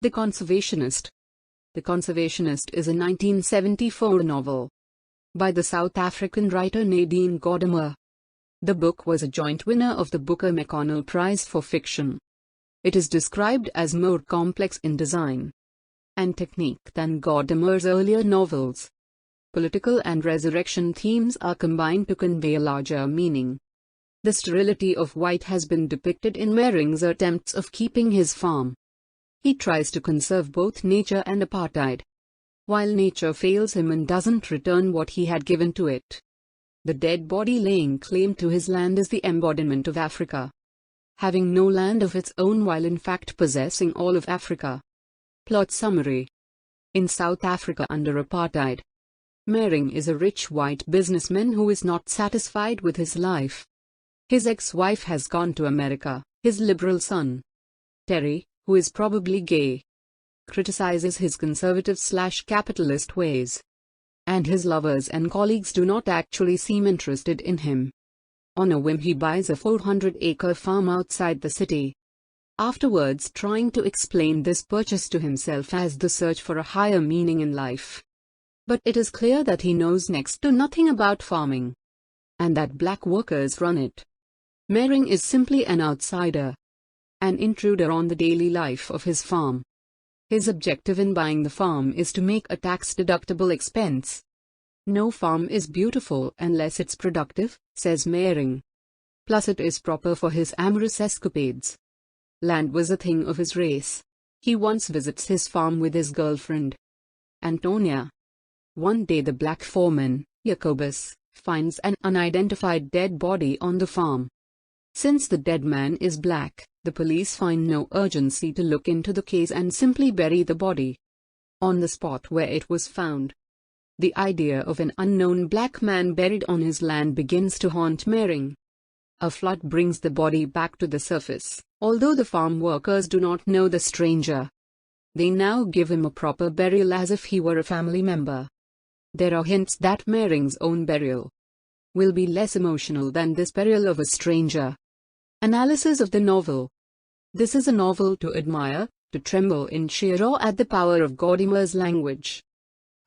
The Conservationist. The Conservationist is a 1974 novel by the South African writer Nadine Gordimer. The book was a joint winner of the Booker-McConnell Prize for fiction. It is described as more complex in design and technique than Gordimer's earlier novels. Political and resurrection themes are combined to convey a larger meaning. The sterility of white has been depicted in Mehring's attempts of keeping his farm. He tries to conserve both nature and apartheid, while nature fails him and doesn't return what he had given to it. The dead body laying claim to his land is the embodiment of Africa, having no land of its own while in fact possessing all of Africa. Plot summary. In South Africa under apartheid, Mehring is a rich white businessman who is not satisfied with his life. His ex-wife has gone to America. His liberal son, Terry, who is probably gay, criticizes his conservative/capitalist ways, and his lovers and colleagues do not actually seem interested in him. On a whim he buys a 400-acre farm outside the city, afterwards trying to explain this purchase to himself as the search for a higher meaning in life. But it is clear that he knows next to nothing about farming, and that black workers run it. Mehring is simply an outsider, an intruder on the daily life of his farm. His objective in buying the farm is to make a tax-deductible expense. No farm is beautiful unless it's productive, says Mehring. Plus it is proper for his amorous escapades. Land was a thing of his race. He once visits his farm with his girlfriend, Antonia. One day the black foreman, Jacobus, finds an unidentified dead body on the farm. Since the dead man is black, the police find no urgency to look into the case and simply bury the body on the spot where it was found. The idea of an unknown black man buried on his land begins to haunt Mehring. A flood brings the body back to the surface, although the farm workers do not know the stranger. They now give him a proper burial as if he were a family member. There are hints that Mehring's own burial will be less emotional than this burial of a stranger. Analysis of the novel. This is a novel to admire, to tremble in sheer awe at the power of Gordimer's language,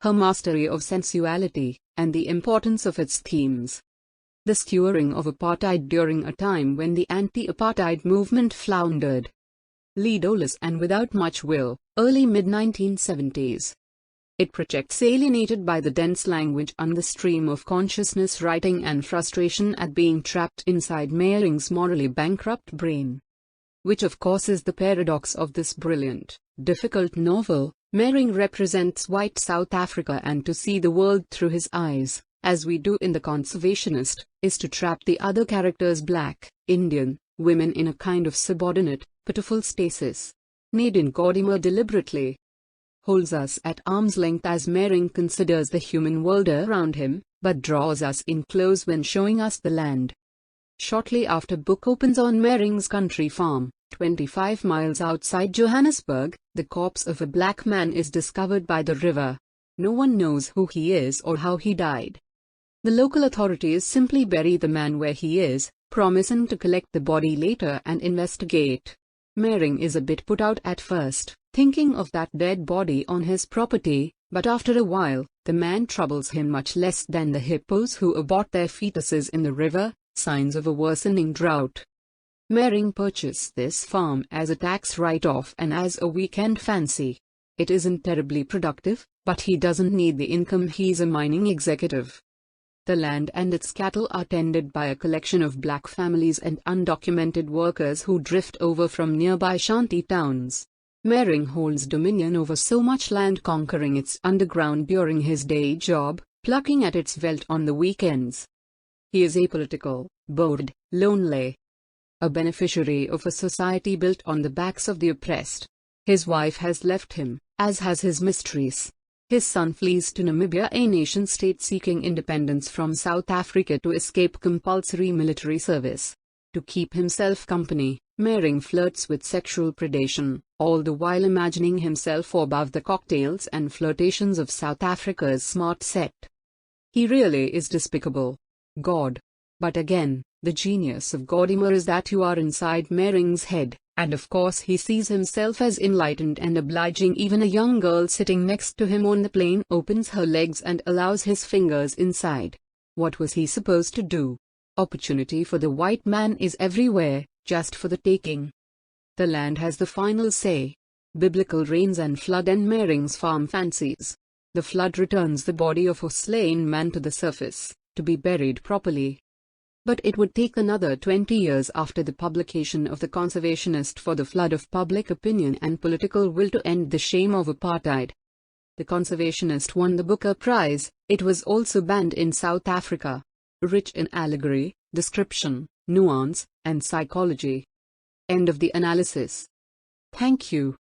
her mastery of sensuality, and the importance of its themes. The skewering of apartheid during a time when the anti-apartheid movement floundered. Leaderless and without much will, early mid-1970s. It projects alienated by the dense language and the stream of consciousness writing and frustration at being trapped inside Mehring's morally bankrupt brain. Which of course is the paradox of this brilliant, difficult novel. Mehring represents white South Africa, and to see the world through his eyes, as we do in The Conservationist, is to trap the other characters, black, Indian, women, in a kind of subordinate, pitiful stasis. Nadine Gordimer deliberately holds us at arm's length as Mehring considers the human world around him, but draws us in close when showing us the land. Shortly after book opens on Mehring's country farm, 25 miles outside Johannesburg, the corpse of a black man is discovered by the river. No one knows who he is or how he died. The local authorities simply bury the man where he is, promising to collect the body later and investigate. Mehring is a bit put out at first, thinking of that dead body on his property, but after a while, the man troubles him much less than the hippos who abort their fetuses in the river, signs of a worsening drought. Mehring purchased this farm as a tax write-off and as a weekend fancy. It isn't terribly productive, but he doesn't need the income. He's a mining executive. The land and its cattle are tended by a collection of black families and undocumented workers who drift over from nearby shanty towns. Mehring holds dominion over so much land, conquering its underground during his day job, plucking at its wealth on the weekends. He is apolitical, bored, lonely, a beneficiary of a society built on the backs of the oppressed. His wife has left him, as has his mistress. His son flees to Namibia, a nation-state seeking independence from South Africa to escape compulsory military service. To keep himself company, Mehring flirts with sexual predation, all the while imagining himself above the cocktails and flirtations of South Africa's smart set. He really is despicable. God. But again, the genius of Gordimer is that you are inside Mehring's head. And of course he sees himself as enlightened and obliging. Even a young girl sitting next to him on the plane opens her legs and allows his fingers inside. What was he supposed to do? Opportunity for the white man is everywhere, just for the taking. The land has the final say. Biblical rains and flood and Mehring's farm fancies. The flood returns the body of a slain man to the surface, to be buried properly. But it would take another 20 years after the publication of the Conservationist for the flood of public opinion and political will to end the shame of apartheid. The Conservationist won the Booker Prize. It was also banned in South Africa. Rich in allegory, description, nuance, and psychology. End of the analysis. Thank you.